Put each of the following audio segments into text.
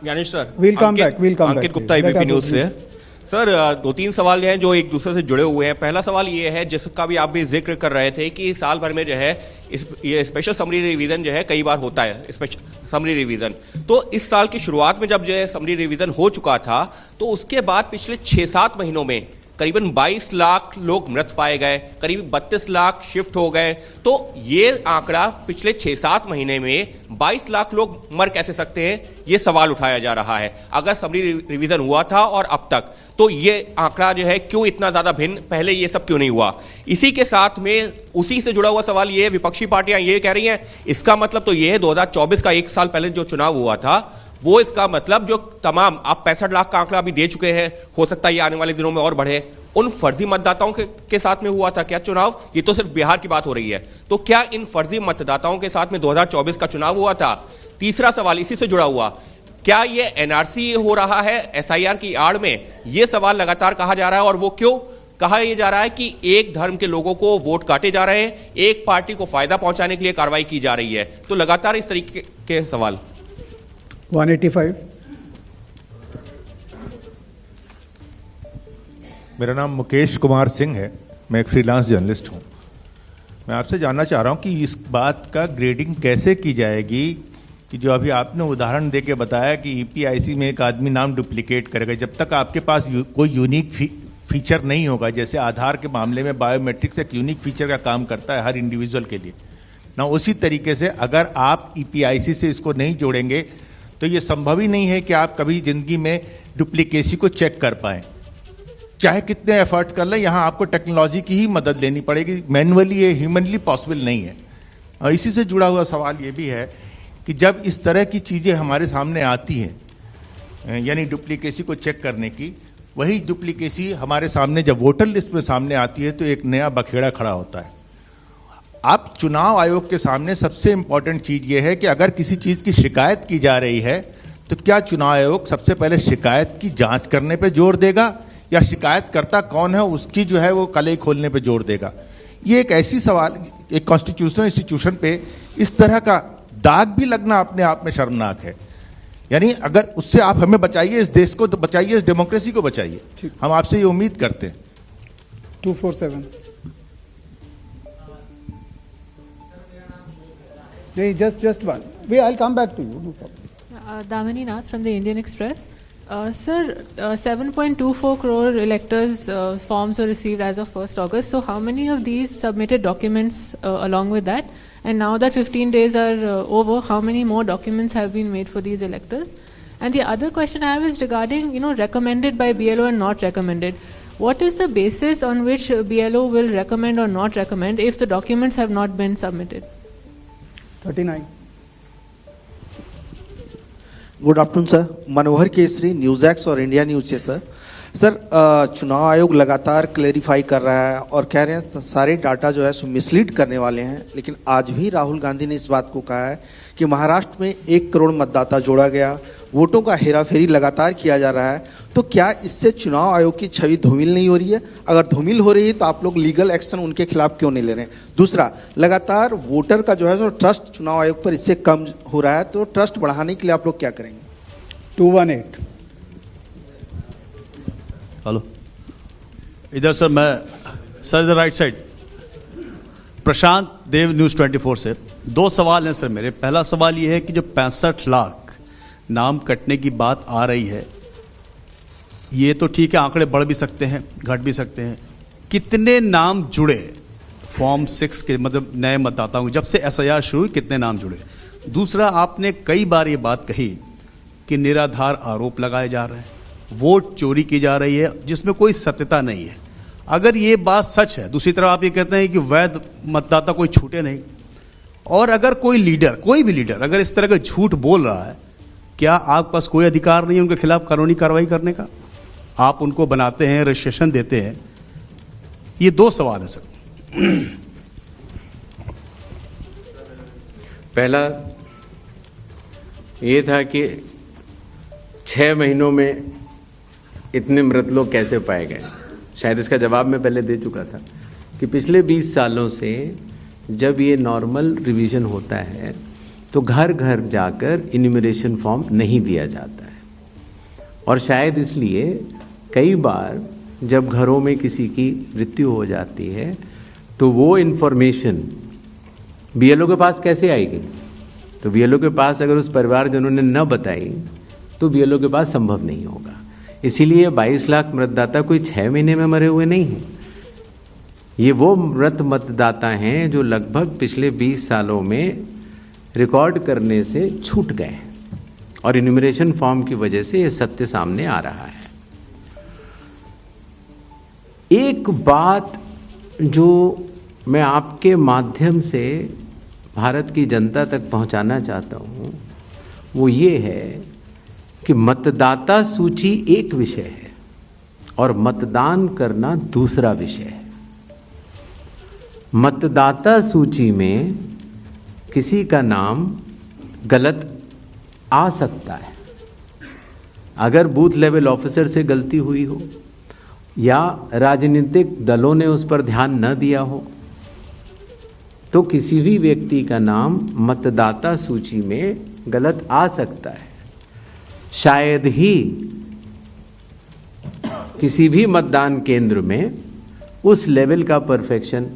Gyanesh sir, We'll come back. Ankit Gupta, ABP news से। Sir, दो तीन सवाल हैं जो एक दूसरे से जुड़े हुए हैं। पहला सवाल ये है, जिसका भी आप भी जिक्र कर रहे थे कि साल भर में जो है ये स्पेशल समरी रिवीजन जो है कई बार होता है, स्पेशल समरी रिवीजन। तो इस साल की शुरुआत में जब जो है समरी रिवीजन हो चुका था, तो उसके बाद पिछले 6-7 महीनों में करीबन 22 लाख लोग मृत पाए गए, करीब 32 लाख शिफ्ट हो गए। तो ये आंकड़ा पिछले 6-7 महीने में 22 लाख लोग मर कैसे सकते हैं, ये सवाल उठाया जा रहा है। अगर समरी रिवीजन हुआ था और अब तक, तो ये आंकड़ा जो है क्यों इतना ज्यादा भिन्न, पहले ये सब क्यों नहीं हुआ? इसी के साथ में उसी से जुड़ा हुआ सवाल ये है, विपक्षी पार्टियां ये कह रही हैं, इसका मतलब तो ये है 2024 का एक साल पहले जो चुनाव हुआ था, वो इसका मतलब जो तमाम आप 65 लाख का आंकड़ा अभी दे चुके हैं, हो सकता है ये आने वाले दिनों में और बढ़े, उन फर्जी मतदाताओं के साथ में हुआ था क्या चुनाव? ये तो सिर्फ बिहार की बात हो रही है, तो क्या इन फर्जी मतदाताओं के साथ में 2024 का चुनाव हुआ था? तीसरा सवाल इसी से जुड़ा हुआ, क्या ये एनआरसी हो रहा है एसआईआर की आड़ में? ये सवाल लगातार कहा जा रहा है, और वो क्यों कहा यह जा रहा है कि एक धर्म के लोगों को वोट काटे जा रहे हैं, एक पार्टी को फायदा पहुंचाने के लिए कार्रवाई की जा रही है। तो लगातार इस तरीके के सवाल। 185। मेरा नाम मुकेश कुमार सिंह है, मैं एक फ्रीलांस जर्नलिस्ट हूँ। मैं आपसे जानना चाह रहा हूँ कि इस बात का ग्रेडिंग कैसे की जाएगी कि जो अभी आपने उदाहरण देके बताया कि ईपीआईसी में एक आदमी नाम डुप्लीकेट करेगा, जब तक आपके पास कोई यूनिक फीचर नहीं होगा, जैसे आधार के मामले में बायोमेट्रिक्स एक यूनिक फीचर का काम करता है हर इंडिविजुअल के लिए ना, उसी तरीके से अगर आप ईपीआईसी से इसको नहीं जोड़ेंगे तो ये संभव ही नहीं है कि आप कभी जिंदगी में डुप्लीकेसी को चेक कर पाएं। चाहे कितने एफर्ट्स कर लें, यहाँ आपको टेक्नोलॉजी की ही मदद लेनी पड़ेगी, मैनुअली ये ह्यूमनली पॉसिबल नहीं है। और इसी से जुड़ा हुआ सवाल ये भी है कि जब इस तरह की चीज़ें हमारे सामने आती हैं, यानी डुप्लीकेसी को चेक करने की, वही डुप्लीकेसी हमारे सामने जब वोटर लिस्ट में सामने आती है तो एक नया बखेड़ा खड़ा होता है। आप चुनाव आयोग के सामने सबसे इंपॉर्टेंट चीज़ ये है कि अगर किसी चीज़ की शिकायत की जा रही है तो क्या चुनाव आयोग सबसे पहले शिकायत की जांच करने पे जोर देगा या शिकायतकर्ता कौन है उसकी जो है वो कलई खोलने पे जोर देगा? ये एक ऐसी सवाल, एक कॉन्स्टिट्यूशनल इंस्टीट्यूशन पे इस तरह का दाग भी लगना अपने आप में शर्मनाक है। यानी अगर उससे आप हमें बचाइए, इस देश को तो बचाइए, इस डेमोक्रेसी को बचाइए, हम आपसे ये उम्मीद करते हैं। 247। नहीं, just one. I'll come back to you. No problem. Damini Nath from the Indian Express. Sir, 7.24 crore electors forms were received as of 1st August. So how many of these submitted documents along with that? And now that 15 days are over, how many more documents have been made for these electors? And the other question I have is regarding, recommended by BLO and not recommended. What is the basis on which BLO will recommend or not recommend if the documents have not been submitted? 39. Good afternoon sir, Manohar Kesari, news x और India news से। Sir चुनाव आयोग लगातार clarify कर रहा है और कह रहे हैं सारे डाटा जो है सो मिसलीड करने वाले हैं, लेकिन आज भी राहुल गांधी ने इस बात को कहा है कि महाराष्ट्र में 1 करोड़ मतदाता जोड़ा गया, वोटों का हेराफेरी लगातार किया जा रहा है। तो क्या इससे चुनाव आयोग की छवि धूमिल नहीं हो रही है? अगर धूमिल हो रही है तो आप लोग लीगल एक्शन उनके खिलाफ क्यों नहीं ले रहे हैं? दूसरा, लगातार वोटर का जो है सो ट्रस्ट चुनाव आयोग पर इससे कम हो रहा है, तो ट्रस्ट बढ़ाने के लिए आप लोग क्या करेंगे? 218। हेलो, इधर सर, मैं सर इधर राइट साइड, प्रशांत देव, न्यूज़ 24 से। 2 सवाल हैं सर मेरे। पहला सवाल ये है कि जो 65 लाख नाम कटने की बात आ रही है, ये तो ठीक है, आंकड़े बढ़ भी सकते हैं, घट भी सकते हैं। कितने नाम जुड़े फॉर्म 6 के, मतलब नए मतदाताओं के, जब से एसआईआर शुरू हुई कितने नाम जुड़े? दूसरा, आपने कई बार ये बात कही कि निराधार आरोप लगाए जा रहे हैं, वोट चोरी की जा रही है जिसमें कोई सत्यता नहीं है। अगर ये बात सच है, दूसरी तरफ आप ये कहते हैं कि वैध मतदाता कोई छूटे नहीं, और अगर कोई लीडर, कोई भी लीडर अगर इस तरह का झूठ बोल रहा है, क्या आपके पास कोई अधिकार नहीं है उनके खिलाफ कानूनी कार्रवाई करने का? आप उनको बनाते हैं, रजिस्ट्रेशन देते हैं। ये 2 सवाल है सर। पहला ये था कि 6 महीनों में इतने मृत लोग कैसे पाए गए। शायद इसका जवाब मैं पहले दे चुका था कि पिछले 20 सालों से जब ये नॉर्मल रिवीजन होता है तो घर घर जाकर इन्यूमरेशन फॉर्म नहीं दिया जाता है। और शायद इसलिए कई बार जब घरों में किसी की मृत्यु हो जाती है तो वो इन्फॉर्मेशन बीएलओ के पास कैसे आएगी? तो बीएलओ के पास अगर उस परिवारजनों ने न बताई तो बीएलओ के पास संभव नहीं होगा। इसीलिए 22 लाख मतदाता कोई 6 महीने में मरे हुए नहीं हैं। ये वो मृत मतदाता हैं जो लगभग पिछले 20 सालों में रिकॉर्ड करने से छूट गए हैं और इन्यूमरेशन फॉर्म की वजह से ये सत्य सामने आ रहा है। एक बात जो मैं आपके माध्यम से भारत की जनता तक पहुंचाना चाहता हूं वो ये है कि मतदाता सूची एक विषय है और मतदान करना दूसरा विषय है। मतदाता सूची में किसी का नाम गलत आ सकता है। अगर बूथ लेवल ऑफिसर से गलती हुई हो या राजनीतिक दलों ने उस पर ध्यान न दिया हो तो किसी भी व्यक्ति का नाम मतदाता सूची में गलत आ सकता है। शायद ही किसी भी मतदान केंद्र में उस लेवल का परफेक्शन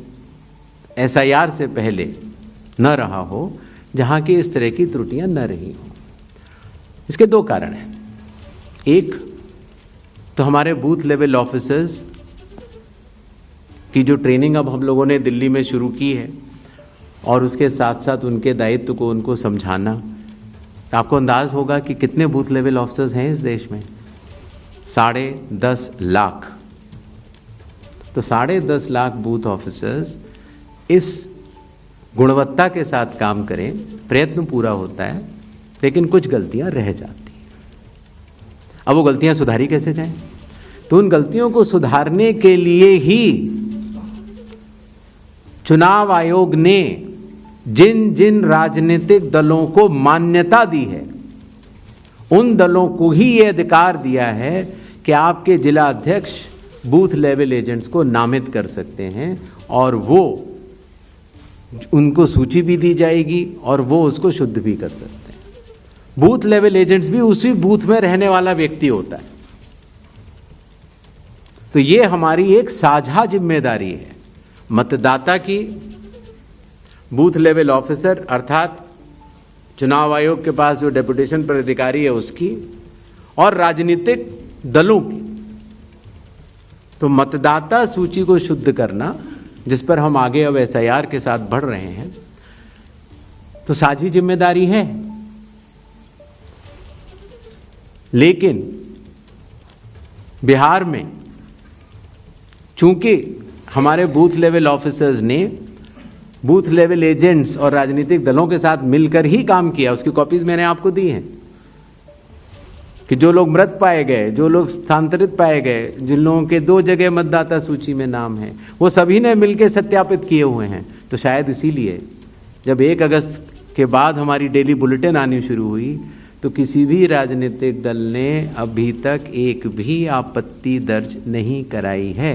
एसआईआर से पहले न रहा हो जहां की इस तरह की त्रुटियां न रही हों। इसके दो कारण हैं। एक तो हमारे बूथ लेवल ऑफिसर्स की जो ट्रेनिंग अब हम लोगों ने दिल्ली में शुरू की है और उसके साथ साथ उनके दायित्व को उनको समझाना। तो आपको अंदाज होगा कि कितने बूथ लेवल ऑफिसर्स हैं इस देश में? 10.5 लाख। तो 10.5 लाख बूथ ऑफिसर्स इस गुणवत्ता के साथ काम करें, प्रयत्न पूरा होता है, लेकिन कुछ गलतियां रह जाती हैं। अब वो गलतियां सुधारी कैसे जाएं? तो उन गलतियों को सुधारने के लिए ही चुनाव आयोग ने जिन जिन राजनीतिक दलों को मान्यता दी है उन दलों को ही यह अधिकार दिया है कि आपके जिला अध्यक्ष बूथ लेवल एजेंट्स को नामित कर सकते हैं और वो उनको सूची भी दी जाएगी और वो उसको शुद्ध भी कर सकते हैं। बूथ लेवल एजेंट्स भी उसी बूथ में रहने वाला व्यक्ति होता है। तो ये हमारी एक साझा जिम्मेदारी है, मतदाता की, बूथ लेवल ऑफिसर अर्थात चुनाव आयोग के पास जो डेपुटेशन पर अधिकारी है उसकी, और राजनीतिक दलों की। तो मतदाता सूची को शुद्ध करना, जिस पर हम आगे अब एसआईआर के साथ बढ़ रहे हैं, तो साझी जिम्मेदारी है। लेकिन बिहार में चूंकि हमारे बूथ लेवल ऑफिसर्स ने बूथ लेवल एजेंट्स और राजनीतिक दलों के साथ मिलकर ही काम किया, उसकी कॉपीज मैंने आपको दी हैं कि जो लोग मृत पाए गए, जो लोग स्थानांतरित पाए गए, जिन लोगों के 2 जगह मतदाता सूची में नाम है, वो सभी ने मिलकर सत्यापित किए हुए हैं। तो शायद इसीलिए जब 1 अगस्त के बाद हमारी डेली बुलेटिन आनी शुरू हुई तो किसी भी राजनीतिक दल ने अभी तक एक भी आपत्ति दर्ज नहीं कराई है।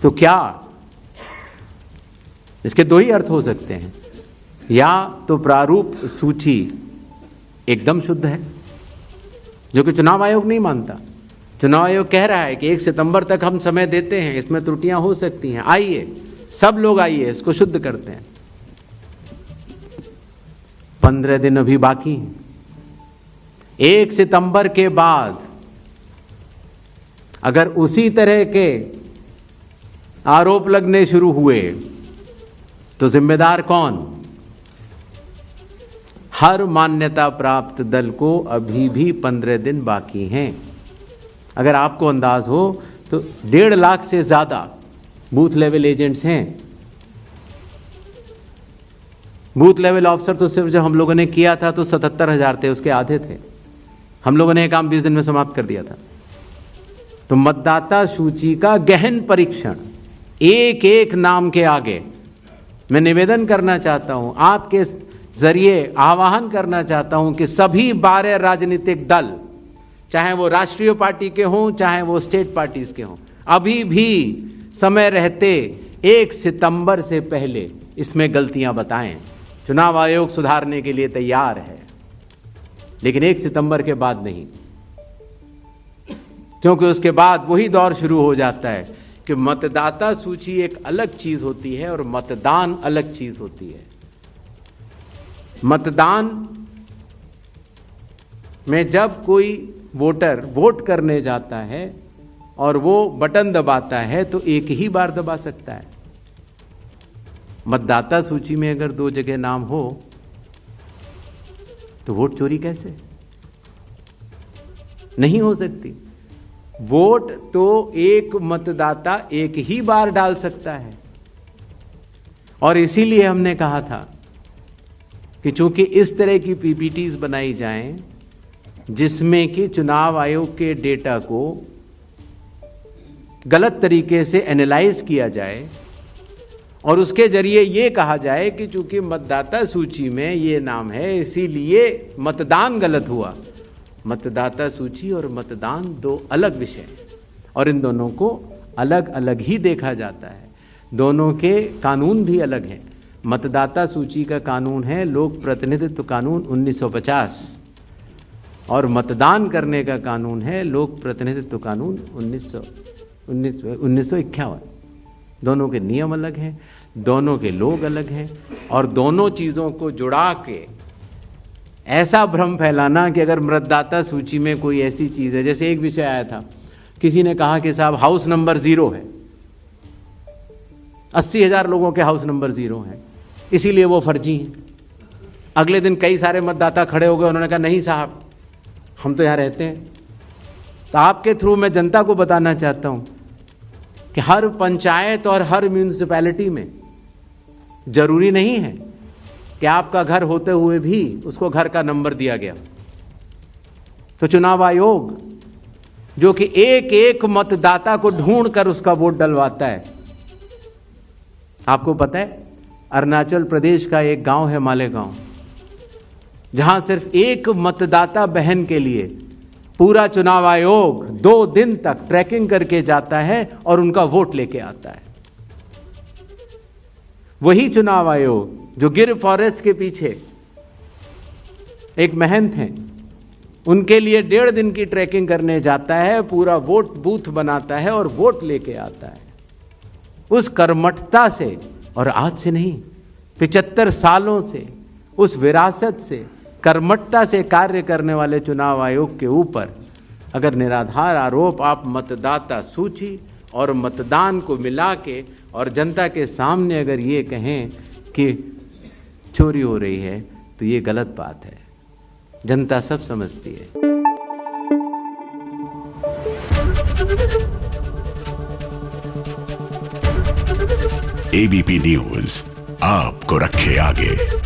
तो क्या इसके 2 ही अर्थ हो सकते हैं, या तो प्रारूप सूची एकदम शुद्ध है, जो कि चुनाव आयोग नहीं मानता। चुनाव आयोग कह रहा है कि 1 सितंबर तक हम समय देते हैं, इसमें त्रुटियां हो सकती हैं, आइए सब लोग आइए इसको शुद्ध करते हैं। 15 दिन अभी बाकी हैं। 1 सितंबर के बाद अगर उसी तरह के आरोप लगने शुरू हुए तो जिम्मेदार कौन? हर मान्यता प्राप्त दल को अभी भी 15 दिन बाकी हैं। अगर आपको अंदाज हो तो 1.5 लाख से ज्यादा बूथ लेवल एजेंट्स हैं। बूथ लेवल ऑफिसर तो सिर्फ जब हम लोगों ने किया था तो 77,000 थे, उसके आधे थे। हम लोगों ने ये काम 20 दिन में समाप्त कर दिया था। तो मतदाता सूची का गहन परीक्षण एक एक नाम के आगे मैं निवेदन करना चाहता हूं, आपके जरिए आह्वान करना चाहता हूं कि सभी 12 राजनीतिक दल, चाहे वो राष्ट्रीय पार्टी के हों चाहे वो स्टेट पार्टीज के हों, अभी भी समय रहते 1 सितंबर से पहले इसमें गलतियां बताएं। चुनाव आयोग सुधारने के लिए तैयार है, लेकिन 1 सितंबर के बाद नहीं, क्योंकि उसके बाद वही दौर शुरू हो जाता है कि मतदाता सूची एक अलग चीज होती है और मतदान अलग चीज होती है। मतदान में जब कोई वोटर वोट करने जाता है और वो बटन दबाता है तो एक ही बार दबा सकता है। मतदाता सूची में अगर 2 जगह नाम हो तो वोट चोरी कैसे? नहीं हो सकती। वोट तो एक मतदाता एक ही बार डाल सकता है, और इसीलिए हमने कहा था कि चूंकि इस तरह की पीपीटीज बनाई जाएं जिसमें कि चुनाव आयोग के डेटा को गलत तरीके से एनालाइज किया जाए और उसके जरिए ये कहा जाए कि चूंकि मतदाता सूची में ये नाम है इसीलिए मतदान गलत हुआ। मतदाता सूची और मतदान 2 अलग विषय हैं और इन दोनों को अलग अलग ही देखा जाता है। दोनों के कानून भी अलग हैं। मतदाता सूची का कानून है लोक प्रतिनिधित्व कानून 1950 और मतदान करने का कानून है लोक प्रतिनिधित्व कानून 1951। दोनों के नियम अलग हैं, दोनों के लोग अलग हैं, और दोनों चीज़ों को जुड़ा के ऐसा भ्रम फैलाना कि अगर मतदाता सूची में कोई ऐसी चीज़ है, जैसे एक विषय आया था, किसी ने कहा कि साहब हाउस नंबर 0 है, 80,000 लोगों के हाउस नंबर 0 हैं, इसीलिए वो फर्जी हैं। अगले दिन कई सारे मतदाता खड़े हो गए, उन्होंने कहा नहीं साहब हम तो यहाँ रहते हैं। तो आपके थ्रू मैं जनता को बताना चाहता हूँ कि हर पंचायत और हर म्यूनिसिपैलिटी में जरूरी नहीं है कि आपका घर होते हुए भी उसको घर का नंबर दिया गया। तो चुनाव आयोग जो कि एक एक मतदाता को ढूंढ कर उसका वोट डलवाता है, आपको पता है अरुणाचल प्रदेश का एक गांव है मालेगांव, जहां सिर्फ एक मतदाता बहन के लिए पूरा चुनाव आयोग 2 दिन तक ट्रैकिंग करके जाता है और उनका वोट लेके आता है। वही चुनाव आयोग जो गिर फॉरेस्ट के पीछे एक महंत हैं, उनके लिए 1.5 दिन की ट्रैकिंग करने जाता है, पूरा वोट बूथ बनाता है और वोट लेके आता है। उस कर्मठता से, और आज से नहीं 75 सालों से, उस विरासत से, कर्मठता से कार्य करने वाले चुनाव आयोग के ऊपर अगर निराधार आरोप आप मतदाता सूची और मतदान को मिला के और जनता के सामने अगर ये कहें कि चोरी हो रही है तो ये गलत बात है। जनता सब समझती है। एबीपी न्यूज आपको रखे आगे।